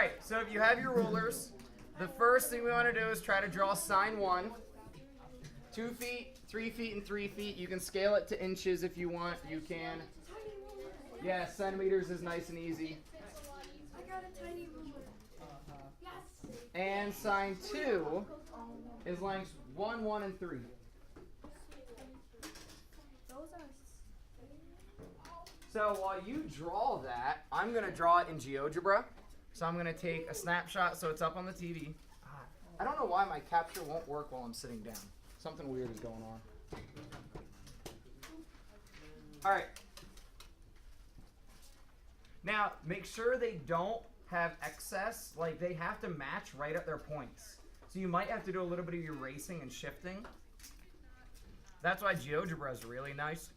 right, so if you have your rulers, the first thing we want to do is try to draw sine 1. 2 feet, 3 feet, and 3 feet. You can scale it to inches if you want. You can. Yeah, centimeters is nice and easy. I got a tiny ruler. Yes. And sine 2 is lengths 1, 1, and 3. So while you draw that, I'm going to draw it in Geogebra. So I'm going to take a snapshot so it's up on the TV. I don't know why my capture won't work while I'm sitting down. Something weird is going on. All right. Now, make sure they don't have excess. Like, they have to match right at their points. So you might have to do a little bit of erasing and shifting. That's why Geogebra is really nice.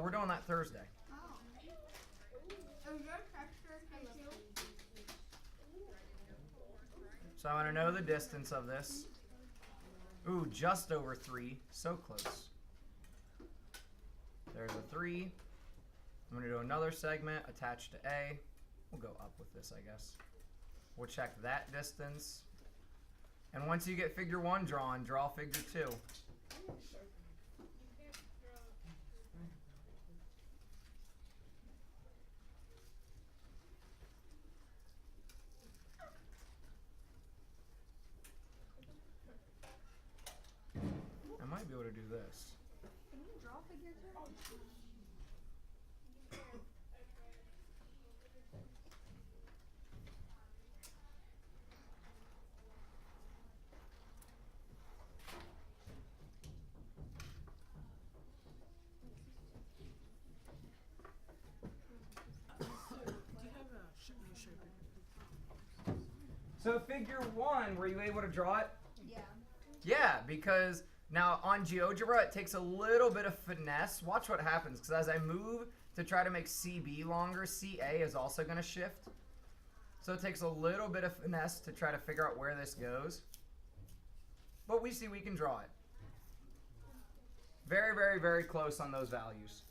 We're doing that Thursday. So I want to know the distance of this. Ooh, just over 3. So close. There's a 3. I'm going to do another segment attached to A. We'll go up with this, I guess. We'll check that distance. And once you get figure 1 drawn, draw figure 2. I might be able to do this. Can you draw figure 2? So figure 1, were you able to draw it? Yeah. Yeah, because now on Geogebra it takes a little bit of finesse. Watch what happens, because as I move to try to make CB longer, CA is also going to shift. So it takes a little bit of finesse to try to figure out where this goes. But we see we can draw it. Very, very, very close on those values.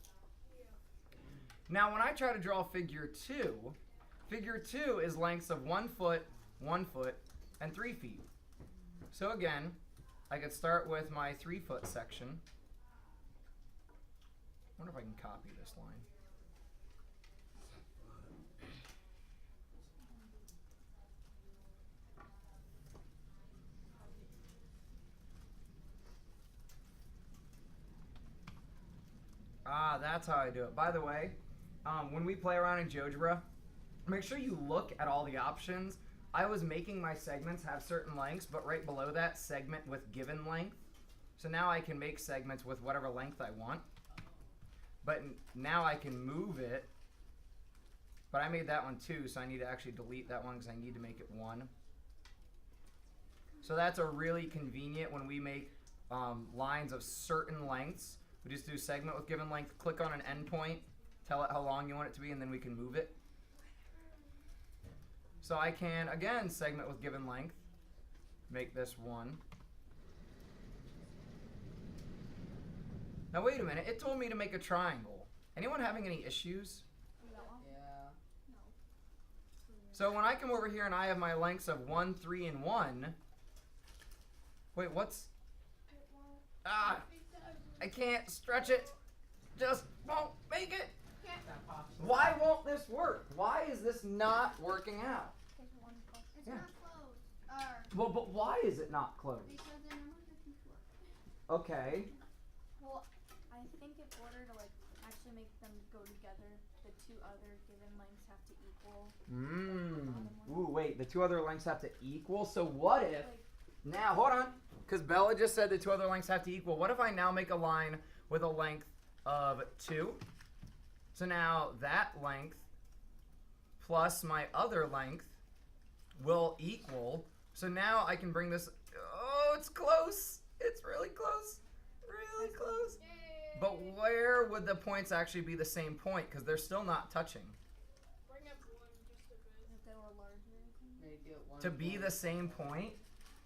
Now when I try to draw figure 2, figure 2 is lengths of 1 foot, 1 foot, and 3 feet. So again, I could start with my 3-foot section. I wonder if I can copy this line. Ah, that's how I do it. By the way, when we play around in Geogebra, make sure you look at all the options. I was making my segments have certain lengths, but right below that, segment with given length. So now I can make segments with whatever length I want. But now I can move it. But I made that one too, so I need to actually delete that one because I need to make it 1. So that's a really convenient when we make lines of certain lengths. We just do segment with given length, click on an endpoint, tell it how long you want it to be, and then we can move it. So I can, again, segment with given length, make this 1. Now wait a minute, it told me to make a triangle. Anyone having any issues? No. Yeah. No. So when I come over here and I have my lengths of 1, 3, and 1, wait, what's, I can't stretch it, just won't make it. Why won't this work? Why is this not working out? It's Yeah. not closed. Well, but why is it not closed? Because the numbers are too short. Okay. Well, I think in order to like actually make them go together, the 2 other given lengths have to equal. Ooh, wait, the 2 other lengths have to equal? So what if, now, hold on, because Bella just said the 2 other lengths have to equal. What if I now make a line with a length of 2? So now that length plus my other length will equal. So now I can bring this, oh, it's close. It's really close. Really close. But where would the points actually be the same point? Because they're still not touching. Bring up one just a bit. If they were larger. Make it 1 To be point. the same point,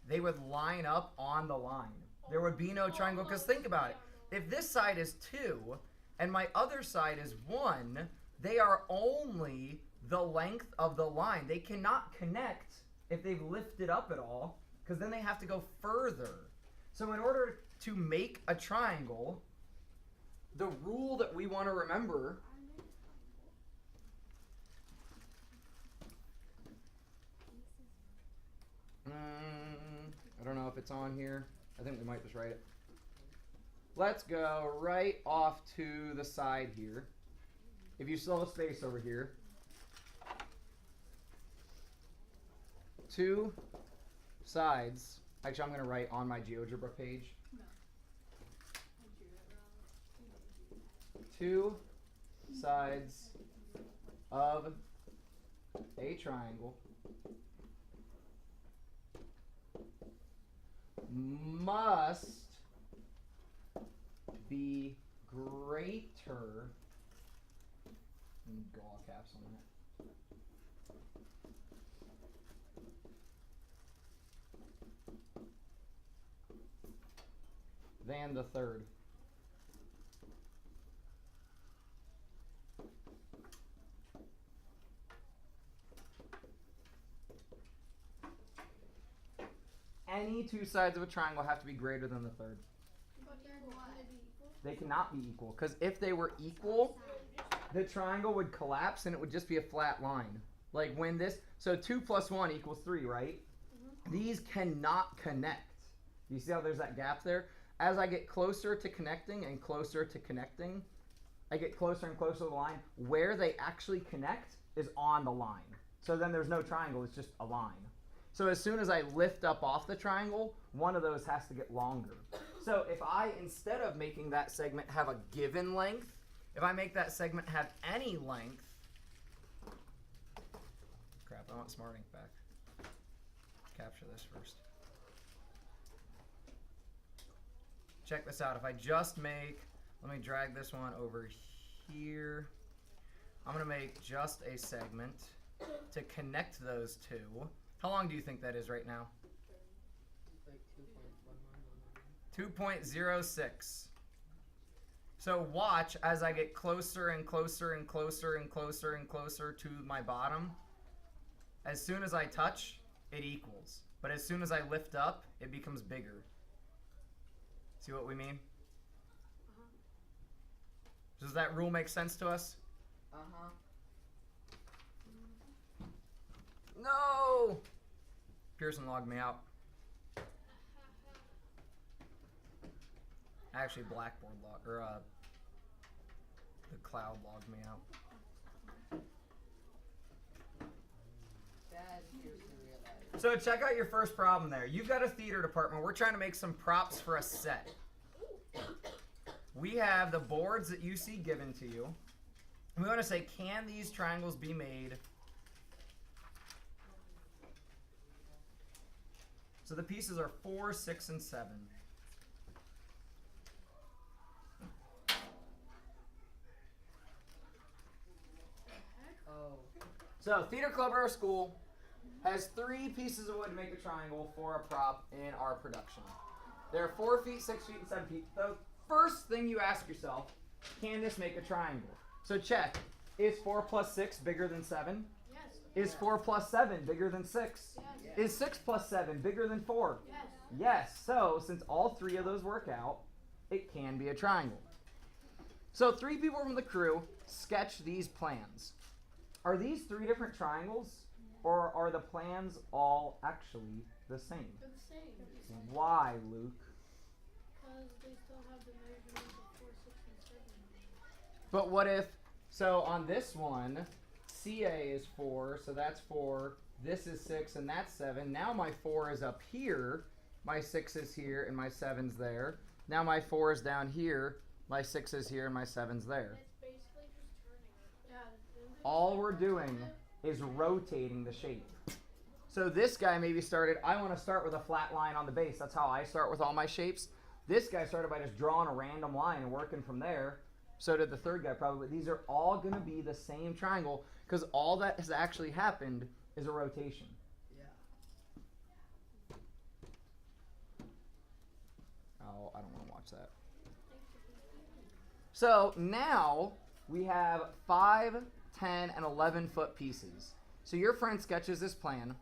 they would line up on the line. There would be no triangle. Because think about it. If this side is 2 and my other side is 1, they are only the length of the line. They cannot connect if they've lifted up at all, because then they have to go further. So in order to make a triangle, the rule that we want to remember I don't know if it's on here. I think we might just write it. Let's go right off to the side here. If you still have space over here. 2 sides. Actually, I'm going to write on my Geogebra page. 2 sides of a triangle must be greater, go all caps on that, than the third. Any 2 sides of a triangle have to be greater than the third. But they're not equal. They cannot be equal, because if they were equal, the triangle would collapse and it would just be a flat line. Like when this, so 2 plus 1 equals 3, right? These cannot connect. You see how there's that gap there? As I get closer to connecting and closer to connecting, I get closer and closer to the line. Where they actually connect is on the line. So then there's no triangle, it's just a line. So as soon as I lift up off the triangle, one of those has to get longer. So if I, instead of making that segment have a given length, if I make that segment have any length, crap, I want Smart Ink back. Capture this first. Check this out. If I just make, let me drag this one over here. I'm going to make just a segment to connect those two. How long do you think that is right now? Like 2.11. 2.06. So watch as I get closer and closer and closer and closer and closer to my bottom. As soon as I touch, it equals. But as soon as I lift up, it becomes bigger. See what we mean? Does that rule make sense to us? Uh-huh. No! Pearson logged me out. Actually, Blackboard logged, or the cloud logged me out. That appears to realize. So check out your first problem there. You've got a theater department. We're trying to make some props for a set. We have the boards that you see given to you. We want to say, can these triangles be made? So the pieces are 4, 6, and 7. Oh. So Theater Club at our school has 3 pieces of wood to make a triangle for a prop in our production. They're 4 feet, 6 feet, and 7 feet. The first thing you ask yourself, can this make a triangle? So check. Is 4 plus 6 bigger than 7? Yes. Is 4 plus 7 bigger than 6? Yes. Is 6 plus 7 bigger than 4? Yes. Yes. So since all 3 of those work out, it can be a triangle. So 3 people from the crew sketch these plans. Are these 3 different triangles, or are the plans all actually the same? They're the same. Why, Luke? Because they still have the measurements of 4, 6, and 7. But what if, so on this one, CA is 4, so that's 4. This is 6, and that's 7. Now my 4 is up here. My 6 is here, and my 7's there. Now my 4 is down here. My 6 is here, and my 7's there. It's basically just turning it. Yeah. All we're doing is rotating the shape. So this guy maybe started, I want to start with a flat line on the base. That's how I start with all my shapes. This guy started by just drawing a random line and working from there. So did the third guy probably. These are all going to be the same triangle because all that has actually happened is a rotation. Yeah. Oh, I don't want to watch that. So now we have 5, 10, and 11 foot pieces. So your friend sketches this plan.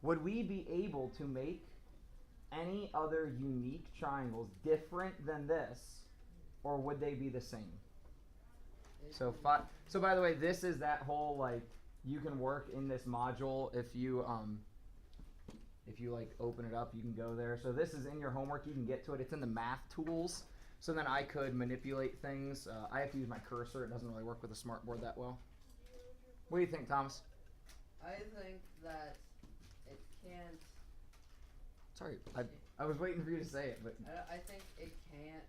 Would we be able to make any other unique triangles different than this, or would they be the same? So So by the way, this is that whole like you can work in this module if you like open it up, you can go there. So this is in your homework. You can get to it. It's in the math tools. So then I could manipulate things. I have to use my cursor. It doesn't really work with a smartboard that well. What do you think, Thomas? I think that it can't. Sorry, I was waiting for you to say it, but I think it can't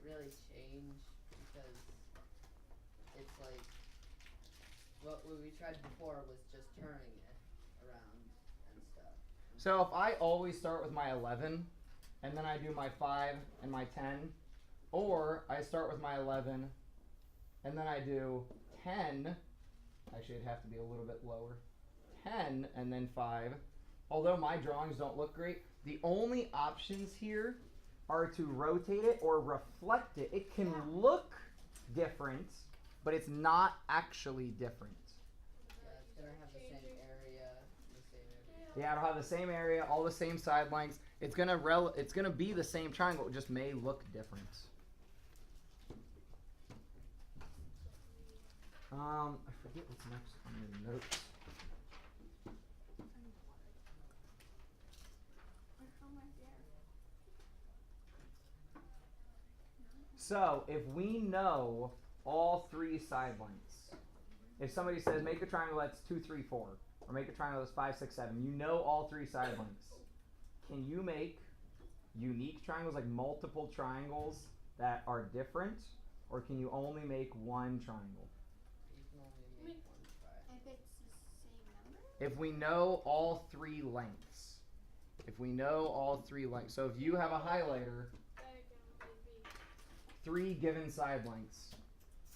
really change because it's like what we tried before was just turning it around and stuff. so if I always start with my 11 and then I do my 5 and my 10, or I start with my 11 and then I do 10, actually it'd have to be a little bit lower, 10 and then 5. Although my drawings don't look great, the only options here are to rotate it or reflect it. It can look different, but it's not actually different. Yeah, it's gonna have the same area, Yeah, it'll have the same area, all the same side lengths. It's gonna be the same triangle. It just may look different. I forget what's next on the notes. So if we know all 3 side lengths, if somebody says make a triangle that's 2, 3, 4, or make a triangle that's 5, 6, 7, you know all 3 side lengths. Can you make unique triangles, like multiple triangles that are different, or can you only make one triangle? You can only make one triangle. If it's the same number? If we know all 3 lengths. If we know all 3 lengths. So if you have a highlighter, 3 given side lengths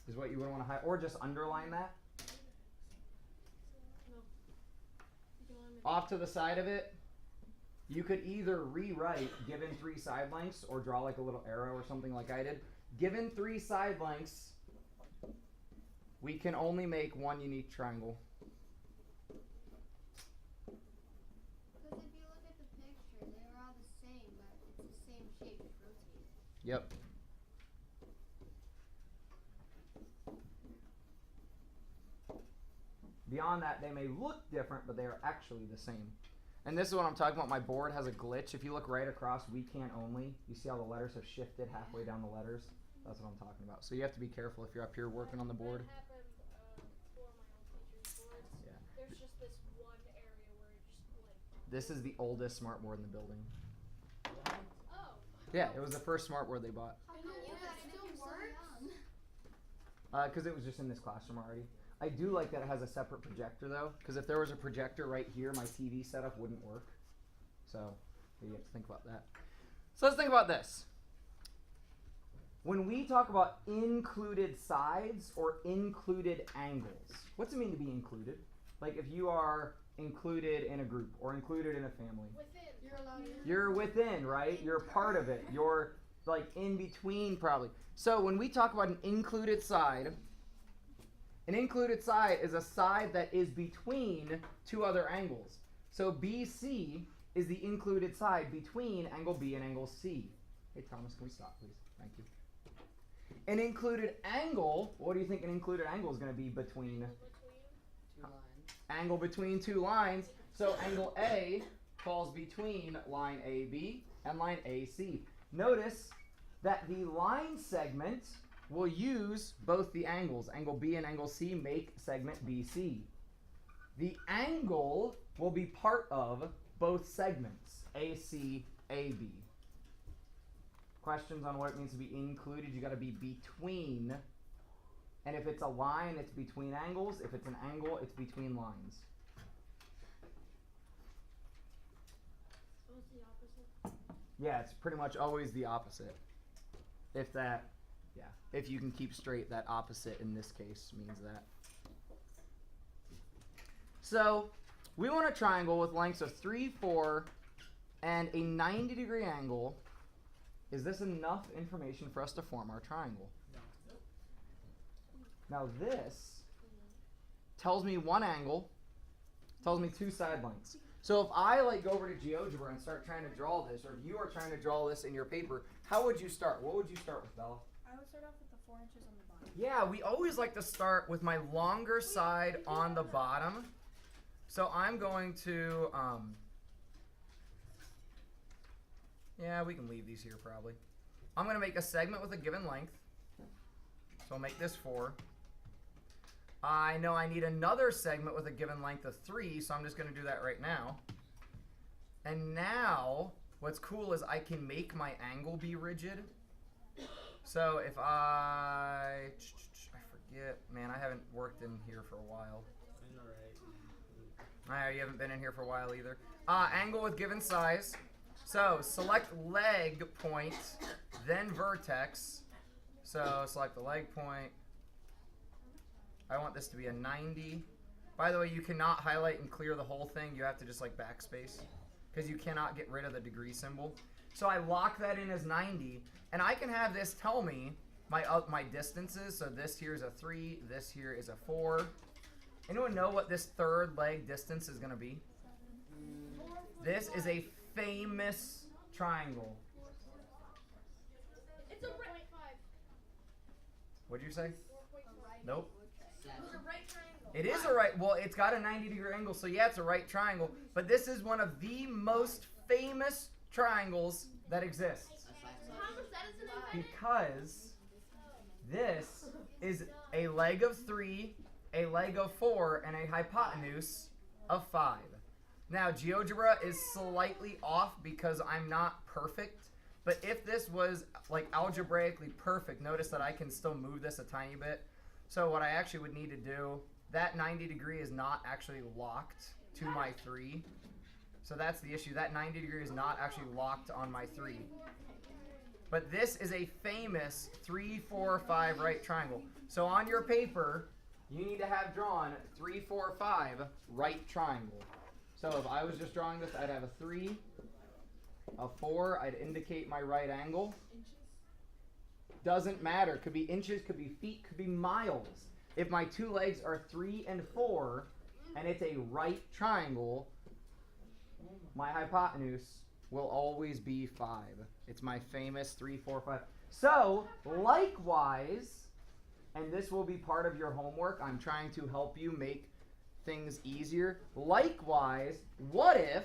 is what you would want to highlight, or just underline that. Off to the side of it, you could either rewrite given 3 side lengths or draw like a little arrow or something like I did. Given 3 side lengths, we can only make one unique triangle. Because if you look at the picture, they're all the same, but it's the same shape, it's rotated. Yep. Beyond that, they may look different, but they are actually the same. And this is what I'm talking about. My board has a glitch. If you look right across, we can't only. You see how the letters have shifted halfway down the letters? That's what I'm talking about. So you have to be careful if you're up here working on the board. That happened for my old teacher's boards. Yeah. There's just this one area where it just like. This is the oldest smart board in the building. Oh. Yeah, it was the first smart board they bought. How And come you it got it if still you're so works? young? Because it was just in this classroom already. I do like that it has a separate projector though, because if there was a projector right here, my TV setup wouldn't work. So you have to think about that. So let's think about this. When we talk about included sides or included angles, what's it mean to be included? Like if you are included in a group or included in a family. Within. You're allowed in. You're within, right? You're part of it. You're like in between probably. So when we talk about an included side is a side that is between 2 other angles. So BC is the included side between angle B and angle C. Hey Thomas, can we stop please? Thank you. An included angle, what do you think an included angle is going to be between? 2 lines. Angle between 2 lines. So angle A falls between line AB and line AC. Notice that the line segment will use both the angles. Angle B and angle C make segment BC. The angle will be part of both segments, AC, AB. Questions on what it means to be included? You got to be between. And if it's a line, it's between angles. If it's an angle, it's between lines. What's the opposite? Yeah, it's pretty much always the opposite. If that, yeah, if you can keep straight, that opposite in this case means that. So we want a triangle with lengths of 3, 4, and a 90-degree angle. Is this enough information for us to form our triangle? Now this tells me one angle, tells me 2 side lengths. So if I go over to Geogebra and start trying to draw this, or if you are trying to draw this in your paper, how would you start? What would you start with, Bella? I would start off with the 4 inches on the bottom. Yeah, we always like to start with my longer side on the bottom. So I'm going to, yeah, we can leave these here probably. I'm going to make a segment with a given length. So I'll make this 4. I know I need another segment with a given length of 3, so I'm just going to do that right now. And now, what's cool is I can make my angle be rigid. So if I forget, man, I haven't worked in here for a while. You haven't been in here for a while either. Angle with given size. So select leg point, then vertex. So select the leg point. I want this to be a 90. By the way, you cannot highlight and clear the whole thing. You have to just backspace because you cannot get rid of the degree symbol. So I lock that in as 90, and I can have this tell me my distances. So this here is a 3, this here is a 4. Anyone know what this third leg distance is going to be? This is a famous triangle. It's a right. What'd you say? Nope. It's a right triangle. It is a right. Well, it's got a 90-degree angle, so yeah, it's a right triangle. But this is one of the most famous triangles that exists Thomas Edison invented because this is a leg of 3, a leg of 4, and a hypotenuse of 5. Now, GeoGebra is slightly off because I'm not perfect. But if this was algebraically perfect, notice that I can still move this a tiny bit. So what I actually would need to do, that 90 degree is not actually locked to my 3. So that's the issue. That 90 degree is not actually locked on my 3. But this is a famous 3, 4, 5 right triangle. So on your paper, you need to have drawn 3, 4, 5 right triangle. So if I was just drawing this, I'd have a 3, a 4. I'd indicate my right angle. Doesn't matter. Could be inches, could be feet, could be miles. If my 2 legs are 3 and 4, and it's a right triangle, my hypotenuse will always be 5. It's my famous 3, 4, 5. So, likewise, and this will be part of your homework, I'm trying to help you make things easier. Likewise, what if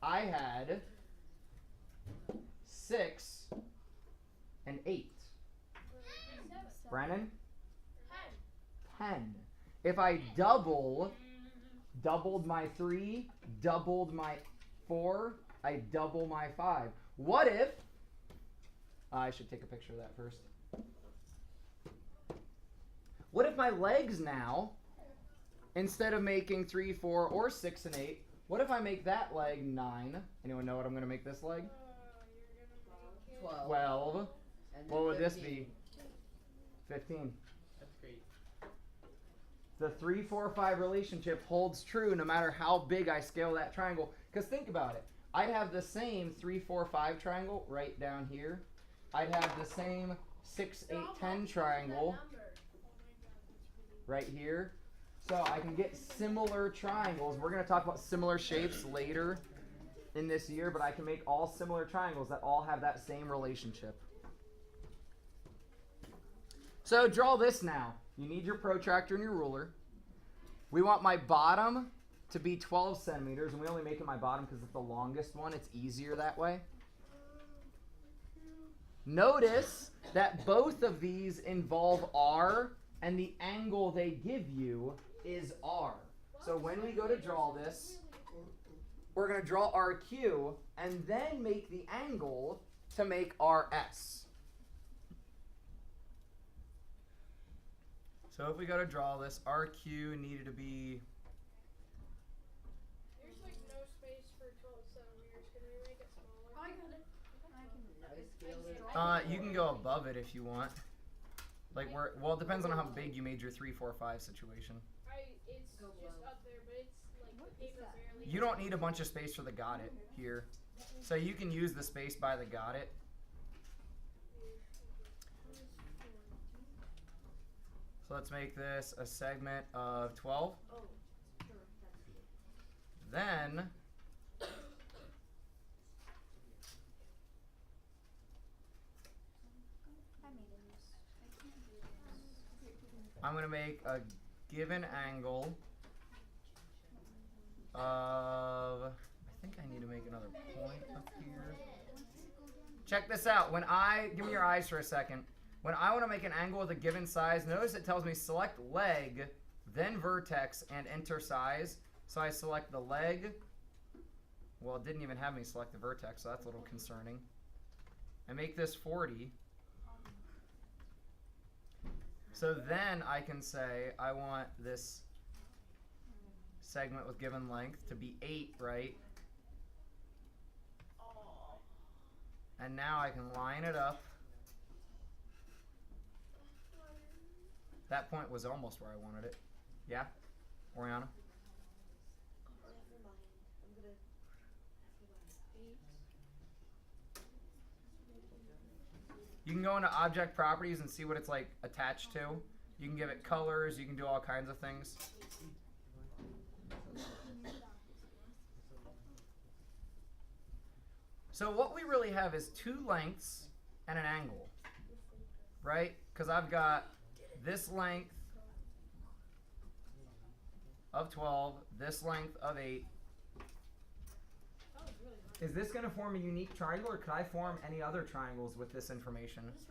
I had 6 and 8? Brennan? 10. If I doubled my 3, doubled my 4, I double my 5. What if, I should take a picture of that first. What if my legs now, instead of making 3, 4, or 6 and 8, what if I make that leg 9? Anyone know what I'm going to make this leg? 12. And What would 15. this be? 15. That's great. The 3, 4, 5 relationship holds true no matter how big I scale that triangle. Because think about it. I'd have the same 3, 4, 5 triangle right down here. I'd have the same 6, 8, 10 triangle right here. So I can get similar triangles. We're going to talk about similar shapes later in this year, but I can make all similar triangles that all have that same relationship. So draw this now. You need your protractor and your ruler. We want my bottom to be 12 centimeters, and we only make it my bottom because it's the longest one. It's easier that way. Notice that both of these involve R, and the angle they give you is R. So when we go to draw this, we're going to draw RQ and then make the angle to make RS. So if we go to draw this, RQ needed to be... There's no space for 12 centimeters. Can we make it smaller? I got it. scale it? You can go above it if you want. Like where? Well, it depends on how big you made your 3, 4, 5 situation. It's Go just below. up there, but it's like What the is paper that? barely. You don't need a bunch of space for the got it here. So you can use the space by the got it. So let's make this a segment of 12. Then I made it. I can't do this. I'm going to make a given angle of, I think I need to make another point up here. Check this out. When I, give me your eyes for a second. When I want to make an angle with a given size, notice it tells me select leg, then vertex, and enter size. So I select the leg. Well, it didn't even have me select the vertex, so that's a little concerning. I make this 40. So then I can say I want this segment with given length to be 8, right? And now I can line it up. That point was almost where I wanted it. Yeah? Oriana? You can go into object properties and see what it's like attached to. You can give it colors, you can do all kinds of things. So what we really have is 2 lengths and an angle, right? Because I've got this length of 12, this length of 8. Is this going to form a unique triangle, or could I form any other triangles with this information? This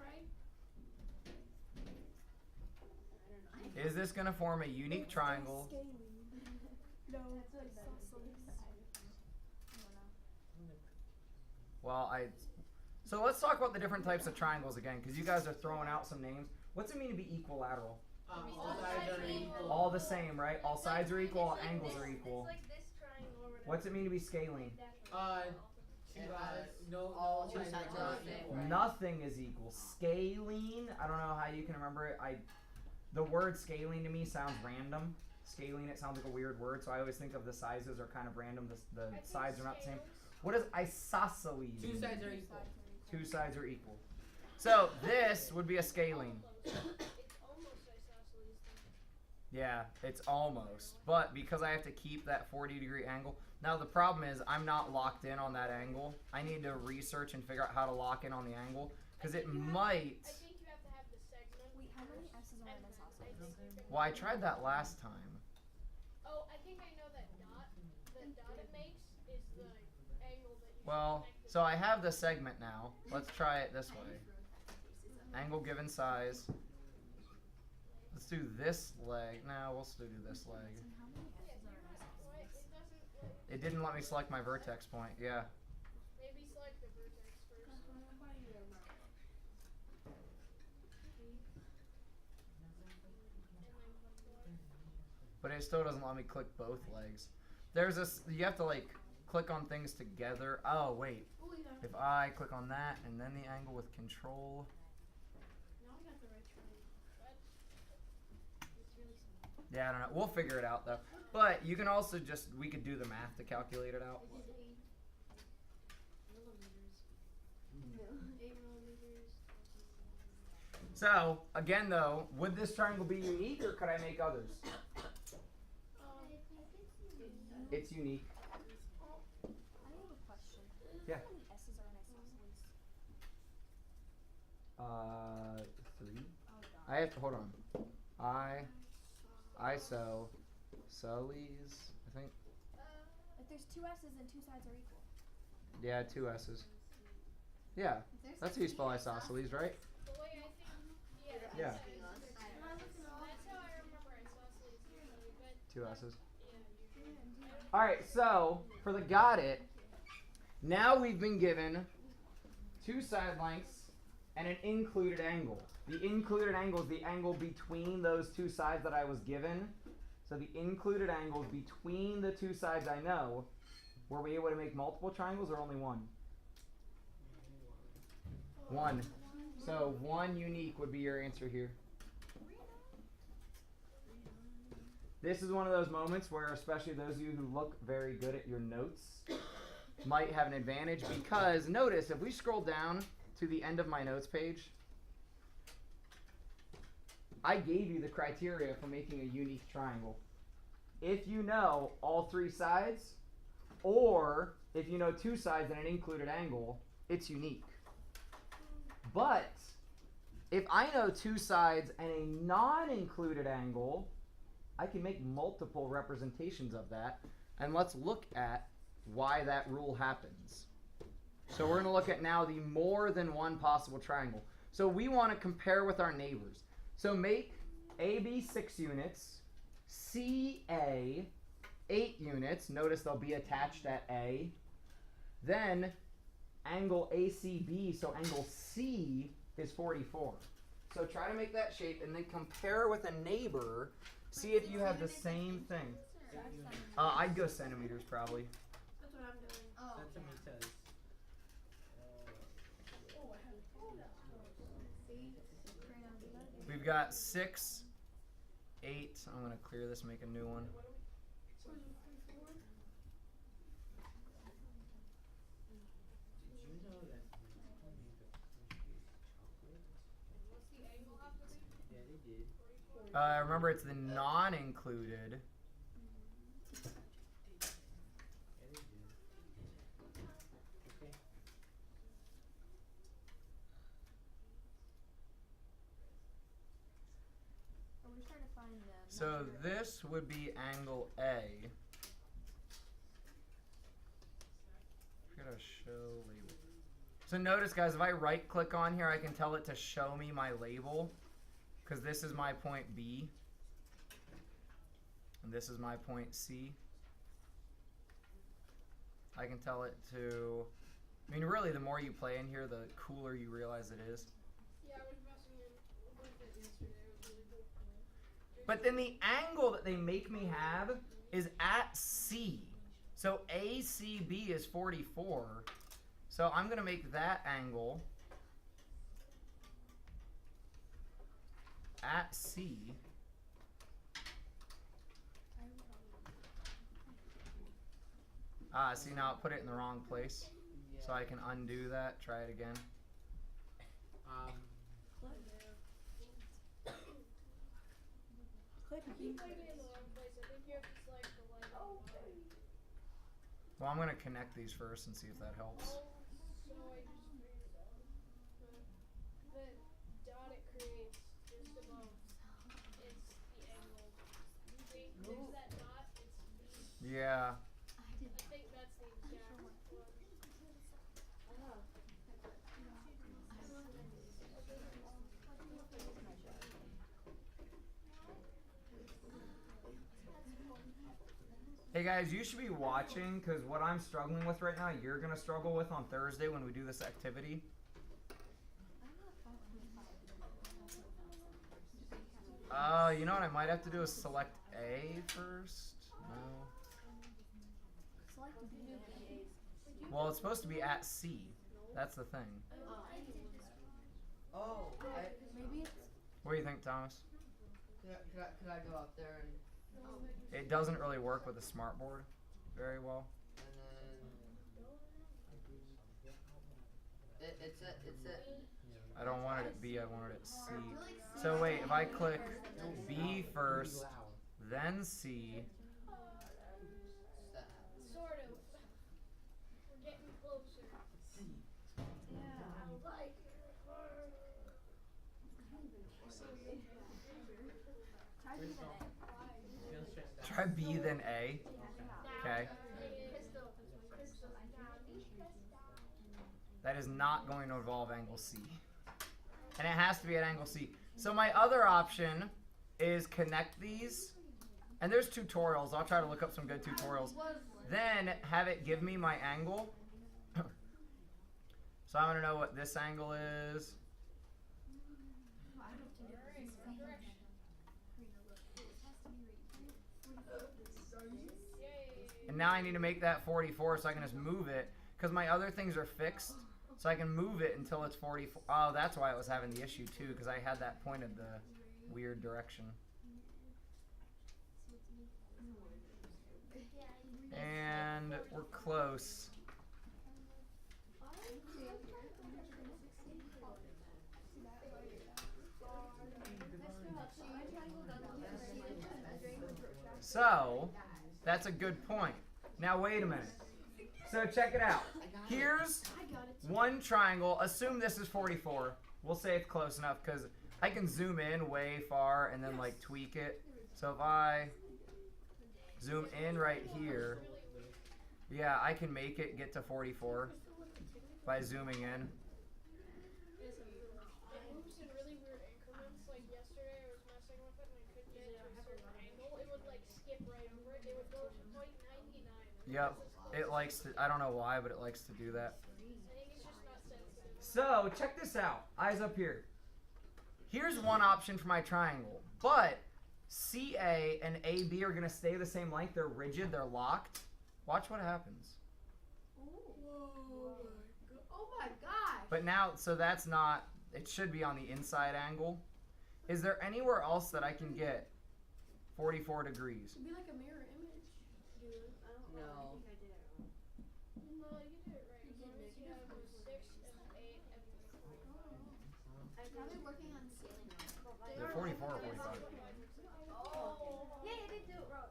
right? Is this going to form a unique triangle? No, it's isosceles. Well, so let's talk about the different types of triangles again, because you guys are throwing out some names. What's it mean to be equilateral? All sides are equal. All the same, right? All sides are equal, all angles are equal. It's like this triangle or whatever. What's it mean to be scaling? No, all sides are the same. Right. Nothing is equal. Scaling, I don't know how you can remember it. The word scaling to me sounds random. Scaling, it sounds like a weird word, so I always think of the sizes are kind of random. The sides are not the same. What is isosceles? 2 sides are equal. 2 sides are equal. So this would be a scaling. It's almost isosceles. Yeah, it's almost. But because I have to keep that 40-degree angle. Now the problem is I'm not locked in on that angle. I need to research and figure out how to lock in on the angle. Because it might... I think you have to have the segment. Wait, how many S's are in isosceles? Well, I tried that last time. Oh, I think I know that dot. The dot it makes is the angle that you Well, connect so I have the segment now. Let's try it this way. Angle given size. Let's do this leg. No, we'll still do this leg. How many S's are in isosceles? It didn't let me select my vertex point. Yeah. Maybe select the vertex first. But it still doesn't let me click both legs. There's this, you have to like click on things together. Oh, wait. If I click on that and then the angle with control. Now I got the right triangle. But it's really small. Yeah, I don't know. We'll figure it out though. But you can also just, we could do the math to calculate it out. I did 8 millimeters. So, again though, would this triangle be unique or could I make others? It's unique. I have a question. Yeah. How many S's are in isosceles? 3. Oh god. I have to, hold on. Iso, soles, I think. If there's 2 S's and 2 sides are equal. Yeah, 2 S's. Yeah, that's how you spell isosceles, right? The way I think, Yeah. That's how I remember isosceles usually, but 2 S's. yeah, usually. Alright, so, for the got it, now we've been given 2 side lengths and an included angle. The included angle is the angle between those 2 sides that I was given. So the included angle is between the 2 sides I know. Were we able to make multiple triangles or only one? 1. So 1 unique would be your answer here. This is one of those moments where, especially those of you who look very good at your notes, might have an advantage, because notice if we scroll down to the end of my notes page, I gave you the criteria for making a unique triangle. If you know all 3 sides, or if you know 2 sides and an included angle, it's unique. But if I know 2 sides and a non-included angle, I can make multiple representations of that. And let's look at why that rule happens. So we're going to look at now the more than one possible triangle. So we want to compare with our neighbors. So make AB 6 units, CA 8 units. Notice they'll be attached at A. Then angle ACB, so angle C is 44. So try to make that shape and then compare with a neighbor. See if you have the same thing. I'd go centimeters probably. That's what I'm doing. Oh, okay. Centimeters. We've got 6, 8. I'm going to clear this and make a new one. Did you know that people made the funkiest chocolate? What's the angle have to be? Yeah, they did. Remember, it's the non-included. Yeah, they did. Okay. Are we trying to find the So measure? this would be angle A. Gotta show label. So notice, guys, if I right click on here, I can tell it to show me my label, because this is my point B and this is my point C. I can tell it to, I mean, really, the more you play in here, the cooler you realize it is. Yeah, I was messing with it yesterday. It was really cool. But then the angle that they make me have is at C. So ACB is 44. So I'm going to make that angle at C. See, now it put it in the wrong place. So I can undo that, try it again. I keep putting it in the wrong place. I think you have to select the light on the bottom. Well, I'm going to connect these first and see if that helps. So I just figured it out. The dot it creates just above, it's the angle. See, there's that dot, it's B. Yeah. I think that's the exact one. Hey guys, you should be watching, because what I'm struggling with right now, you're going to struggle with on Thursday when we do this activity. You know what I might have to do is select A first? No. Select B. Well, it's supposed to be at C. That's the thing. Oh, Maybe it's What do you think, Thomas? could I go up there and It doesn't really work with a smart board very well. then it's a I don't want it at B, I wanted it at C. So wait, if I click B first, then C, Sort of. We're getting closer. try B then A. try B then A. Okay. That is not going to involve angle C. And it has to be at angle C. So my other option is connect these. And there's tutorials. I'll try to look up some good tutorials. Then have it give me my angle. So I want to know what this angle is. And now I need to make that 44 so I can just move it. Because my other things are fixed. So I can move it until it's 44. Oh, that's why it was having the issue too, because I had that pointed the weird direction. And we're close. So, that's a good point. Now wait a minute. So check it out. Here's one triangle. Assume this is 44. We'll say it's close enough because I can zoom in way far and then like tweak it. So if I zoom in right here, yeah, I can make it get to 44 by zooming in. It moves in really weird increments. Like yesterday, I was messing with it and I couldn't get to a certain angle. It would like skip right over it. It would go to point 99. Yep, it likes to. I don't know why, but it likes to do that. I think it's just not sensitive. So check this out. Eyes up here. Here's one option for my triangle, but CA and AB are gonna stay the same length. They're rigid. They're locked. Watch what happens. Oh my gosh. But now, so that's not. It should be on the inside angle. Is there anywhere else that I can get 44 degrees? It'd be like a mirror image. Dude, I don't know. No. I think I did it wrong. No, you did it right. As long as you have a 6 and 8 and 4. I'm probably working on scaling now. They're 44 or 45. Oh. Yeah, I did do it wrong.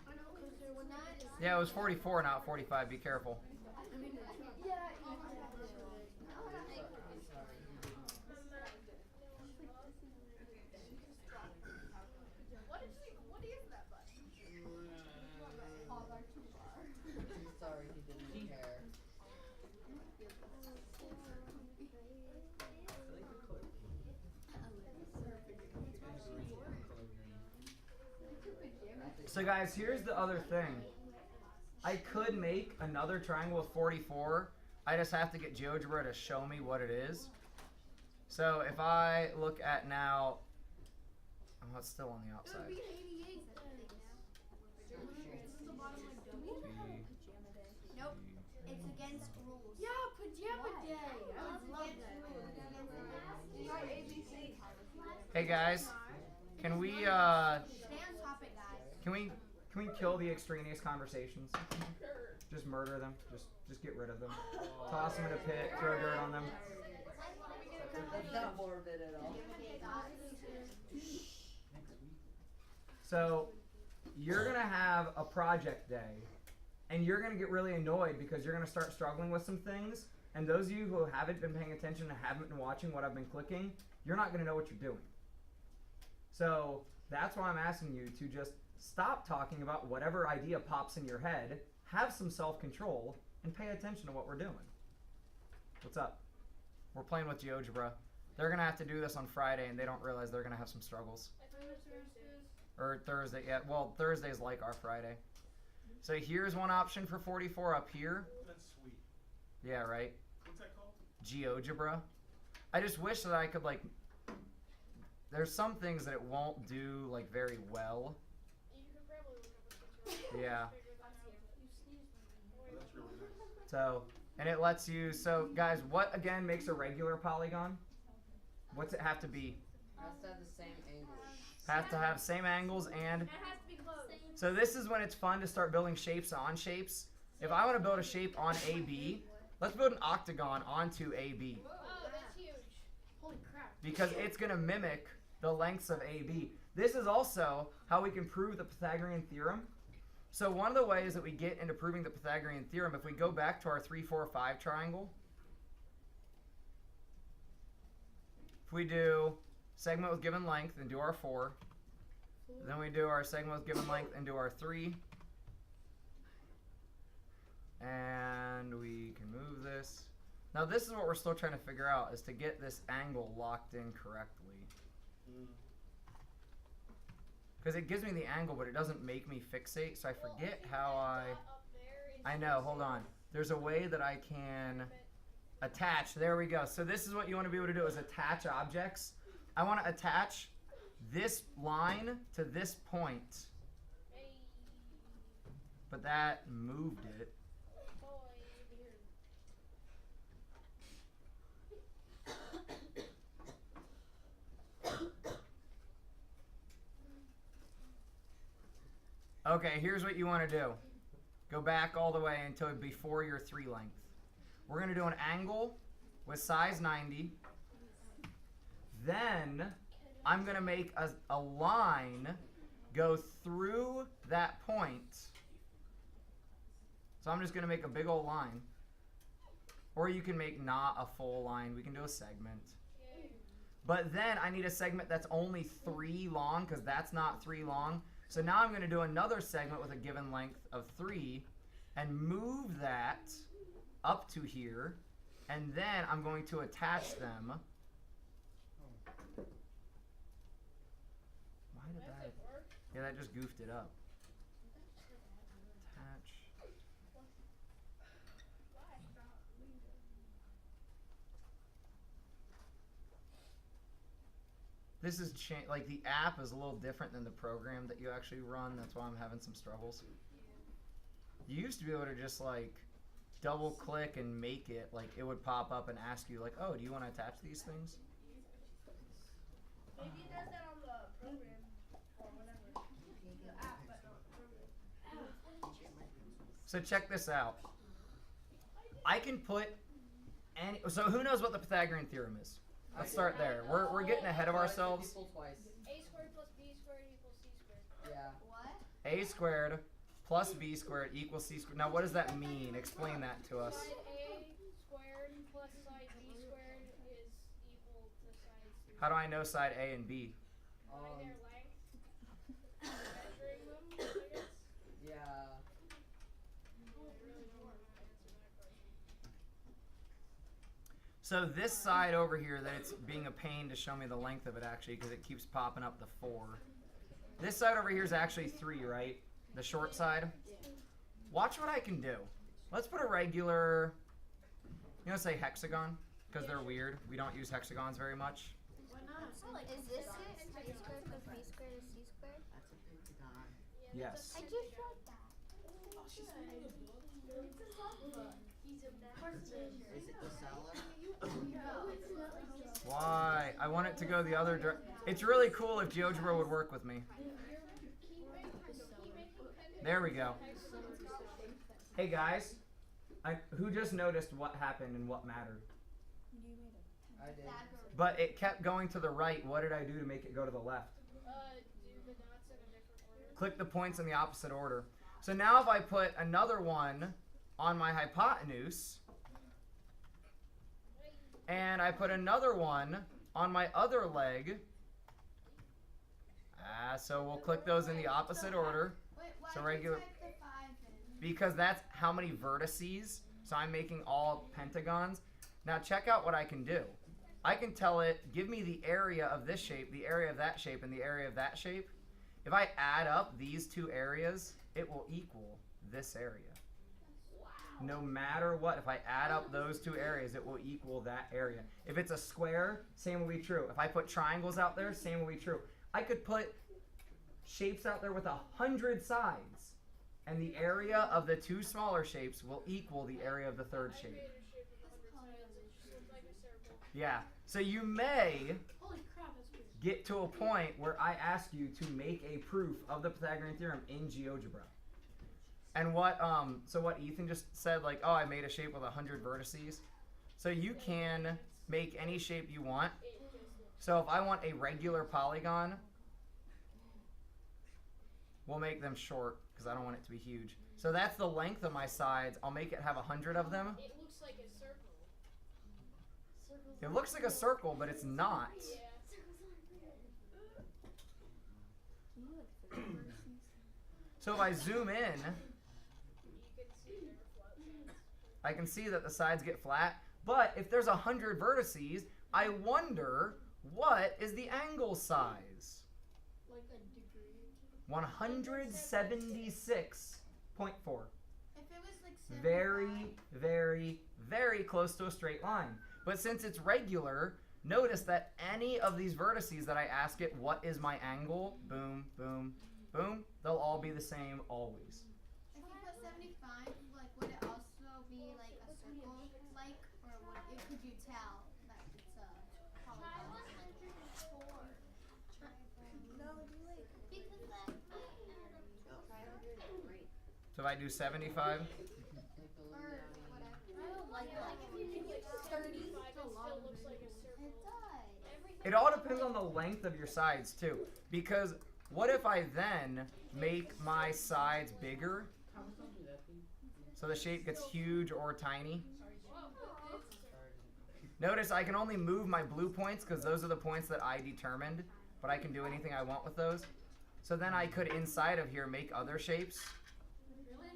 I know, because there was not. Yeah, it was 44, not 45. Be careful. I mean, Yeah. what is that button? He's sorry he didn't care. So guys, here's the other thing. I could make another triangle with 44. I just have to get Geogebra to show me what it is. So if I look at now, oh, it's still on the outside. Nope. It's against rules. Yeah, Pajama Day. I would love that. ABC. Hey guys, can we Stay on topic, guys. can we kill the extraneous conversations? Just murder them. Just get rid of them. Toss them in a pit. Throw dirt on them. That's not morbid at all. So you're gonna have a project day, and you're gonna get really annoyed because you're gonna start struggling with some things. And those of you who haven't been paying attention and haven't been watching what I've been clicking, you're not gonna know what you're doing. So that's why I'm asking you to just stop talking about whatever idea pops in your head, have some self-control, and pay attention to what we're doing. What's up? We're playing with Geogebra. They're gonna have to do this on Friday, and they don't realize they're gonna have some struggles. Or Thursday, yeah. Well, Thursday's like our Friday. So here's one option for 44 up here. That's sweet. Yeah, right. What's that called? Geogebra. I just wish that I could like. There's some things that it won't do like very well. You can probably look up a picture. Yeah. That's really nice. So, and it lets you. So, guys, what again makes a regular polygon? What's it have to be? Has to have the same angle. Has to have same angles and. It has to be close. So this is when it's fun to start building shapes on shapes. If I want to build a shape on AB, let's build an octagon onto AB. Oh, that's huge. Holy crap. Because it's going to mimic the lengths of AB. This is also how we can prove the Pythagorean Theorem. So one of the ways that we get into proving the Pythagorean Theorem, if we go back to our 3, 4, 5 triangle, if we do segment with given length and do our 4, then we do our segment with given length and do our 3, and we can move this. Now this is what we're still trying to figure out, is to get this angle locked in correctly. Because it gives me the angle, but it doesn't make me fixate, so I forget how I know, hold on. There's a way that I can attach. There we go. So this is what you want to be able to do, is attach objects. I want to attach this line to this point, but that moved it. Okay, here's what you want to do. Go back all the way until before your 3 length. We're going to do an angle with size 90. Then I'm going to make a line go through that point. So I'm just going to make a big old line. Or you can make not a full line. We can do a segment. But then I need a segment that's only 3 long because that's not 3 long. So now I'm going to do another segment with a given length of 3 and move that up to here. And then I'm going to attach them. Why did that? Yeah, that just goofed it up. Attach. This is like the app is a little different than the program that you actually run. That's why I'm having some struggles. You used to be able to just like double click and make it like it would pop up and ask you like, oh, do you want to attach these things? Maybe it does that on the program or whatever. The app, but not the program. So check this out. I can put any. So who knows what the Pythagorean Theorem is? Let's start there. We're getting ahead of ourselves. Twice. A squared plus B squared equals C squared. Yeah. What? A squared plus B squared equals C squared. Now what does that mean? Explain that to us. Side A squared plus side B squared is equal to side C. How do I know side A and B? Find their length. Measuring them, I guess. Yeah. I really don't want to answer that question. So this side over here that it's being a pain to show me the length of it actually because it keeps popping up the 4. This side over here is actually 3, right? The short side. Watch what I can do. Let's put a regular, say hexagon because they're weird. We don't use hexagons very much. Is this it? A squared plus B squared is C squared? That's a pentagon. Yes. I just read that. Is it the cellar? Why? I want it to go the other direction. It's really cool if Geogebra would work with me. There we go. Hey guys, who just noticed what happened and what mattered? I did. But it kept going to the right. What did I do to make it go to the left? Do the dots in a different order. Click the points in the opposite order. So now if I put another one on my hypotenuse, and I put another one on my other leg, so we'll click those in the opposite order. Wait, why So did regular- you type the 5 in? Because that's how many vertices. So I'm making all pentagons. Now check out what I can do. I can tell it, give me the area of this shape, the area of that shape, and the area of that shape. If I add up these 2 areas, it will equal this area. No matter what, if I add up those 2 areas, it will equal that area. If it's a square, same will be true. If I put triangles out there, same will be true. I could put shapes out there with 100 sides, and the area of the 2 smaller shapes will equal the area of the 3rd I shape. made a shape with 100 sides. It just looks like a circle. Yeah. So you may Holy crap, that's weird. get to a point where I ask you to make a proof of the Pythagorean Theorem in Geogebra. And what Ethan just said, like, oh, I made a shape with 100 vertices. So you can make any shape you want. So if I want a regular polygon, we'll make them short because I don't want it to be huge. So that's the length of my sides. I'll make it have 100 of them. It looks like a circle. It looks like a circle, but it's not. Yeah. So if I zoom in, You can see their flat sides. I can see that the sides get flat. But if there's 100 vertices, I wonder what is the angle size? Like a degree. 176.4. If it was like 75. Very, very, very close to a straight line. But since it's regular, notice that any of these vertices that I ask it, what is my angle? Boom, boom, boom. They'll all be the same always. If you put 75, like, would it also be like a circle, like, or could you tell that it's a polygon? No, do like because that. So if I do 75, Or whatever. I don't like that. If you do like 30 35, is it a still lot of looks like a variables. circle. It does. Everything it all depends on the length of your sides too. Because what if I then make my sides bigger Thomas, don't do that, please. so the shape gets huge or tiny? Sorry. Notice I can only move my blue points because those are the points that I determined, but I can do anything I want with those. So then I could, inside of here, make other shapes. Really?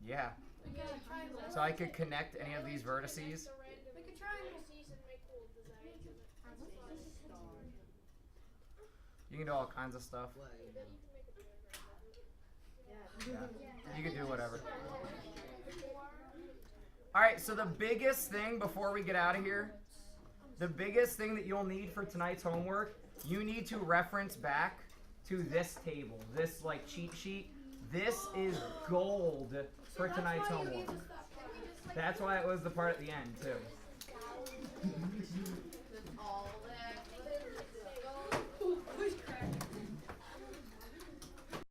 Yeah. We could try So I could connect any of these vertices. We could try and make cool designs of it. You can do all kinds of stuff. What? Yeah. You can do whatever. Alright, so the biggest thing before we get out of here, the biggest thing that you'll need for tonight's homework, you need to reference back to this table, this like cheat sheet. This is gold for tonight's homework. That's why it was the part at the end too. All